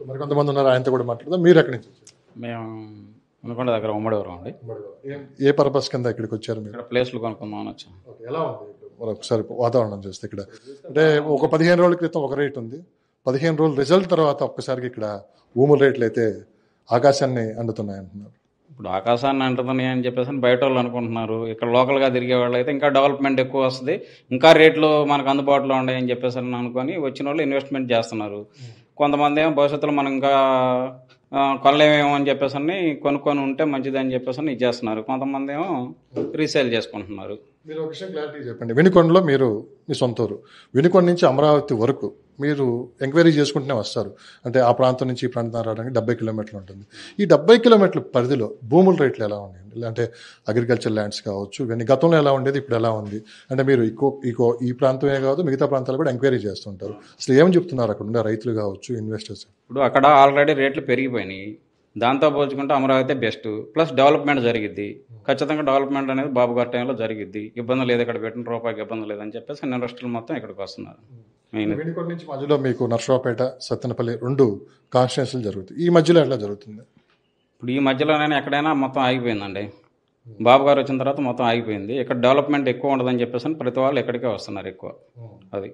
మరి కొంతమంది ఉన్నారు, ఆయనతో కూడా మాట్లాడదాం. మీరు ఎక్కడి నుంచి వచ్చారు? మేము అనుకుంటే దగ్గర ఉమ్మడివరం అండి. ఏ పర్పస్ కింద ఇక్కడికి వచ్చారు మీరు? ఇక్కడ ప్లేస్లు కొనుక్కుందామని వచ్చాం. ఎలా ఉంది ఇప్పుడు? మనం ఒకసారి వాతావరణం చూస్తే ఇక్కడ అంటే ఒక 15 రోజుల క్రితం ఒక రేట్ ఉంది, 15 రోజుల రిజల్ట్ తర్వాత ఒక్కసారికి ఇక్కడ భూముల రేట్లు అయితే ఆకాశాన్ని అందుతున్నాయి అంటున్నారు. ఇప్పుడు ఆకాశాన్ని అంటున్నాయి అని చెప్పేసి బయట వాళ్ళు అనుకుంటున్నారు. ఇక్కడ లోకల్గా తిరిగే వాళ్ళు అయితే ఇంకా డెవలప్మెంట్ ఎక్కువ వస్తుంది, ఇంకా రేట్లు మనకు అందుబాటులో ఉన్నాయి అని చెప్పేసి అనుకొని వచ్చిన వాళ్ళు ఇన్వెస్ట్మెంట్ చేస్తున్నారు. కొంతమంది ఏమో భవిష్యత్తులో మనం ఇంకా కొనలేమేమో అని చెప్పేసి కొనుక్కొని ఉంటే మంచిది అని చెప్పేసి ఇచ్చేస్తున్నారు. కొంతమంది ఏమో రీసేల్ చేసుకుంటున్నారు. మీరు ఒక విషయం క్లారిటీ చెప్పండి. వినుకొండలో మీరు మీ సొంత ఊరు, వినుకొండ నుంచి అమరావతి వరకు మీరు ఎంక్వైరీ చేసుకుంటూనే వస్తారు. అంటే ఆ ప్రాంతం నుంచి ఈ ప్రాంతం రావడానికి 70 కిలోమీటర్లు ఉంటుంది. ఈ 70 కిలోమీటర్ల పరిధిలో భూముల రేట్లు ఎలా ఉన్నాయండి? అంటే అగ్రికల్చర్ ల్యాండ్స్ కావచ్చు, ఇవన్నీ గతంలో ఎలా ఉండేది, ఇప్పుడు ఎలా ఉంది? అంటే మీరు ఈ ప్రాంతమే కాదు మిగతా ప్రాంతాలు కూడా ఎంక్వైరీ చేస్తుంటారు. అసలు ఏమని చెప్తున్నారు అక్కడ ఉండే రైతులు కావచ్చు, ఇన్వెస్టర్స్? ఇప్పుడు అక్కడ ఆల్రెడీ రేట్లు పెరిగిపోయినాయి. దాంతో పోల్చుకుంటే అమరావతి బెస్ట్, ప్లస్ డెవలప్మెంట్ జరిగిద్ది. ఖచ్చితంగా డెవలప్మెంట్ అనేది బాబు గారి టైంలో జరిగిద్ది. ఇబ్బంది లేదు, ఇక్కడ పెట్టిన రూపాయికి ఇబ్బంది లేదని చెప్పేసి ఇండస్ట్రీలు మొత్తం ఇక్కడికి వస్తున్నారు. వినుకొండ నుంచి మధ్యలో మీకు నర్సరావుపేట, సత్తెనపల్లి 2 కాన్స్టిట్యున్సీలు జరుగుతాయి. ఈ మధ్యలో ఎట్లా జరుగుతుంది? ఇప్పుడు ఈ మధ్యలోనైనా ఎక్కడైనా మొత్తం ఆగిపోయిందండి. బాబు గారు వచ్చిన తర్వాత మొత్తం ఆగిపోయింది. ఇక్కడ డెవలప్మెంట్ ఎక్కువ ఉండదని చెప్పేసి ప్రతి వాళ్ళు ఇక్కడికే వస్తున్నారు ఎక్కువ. అది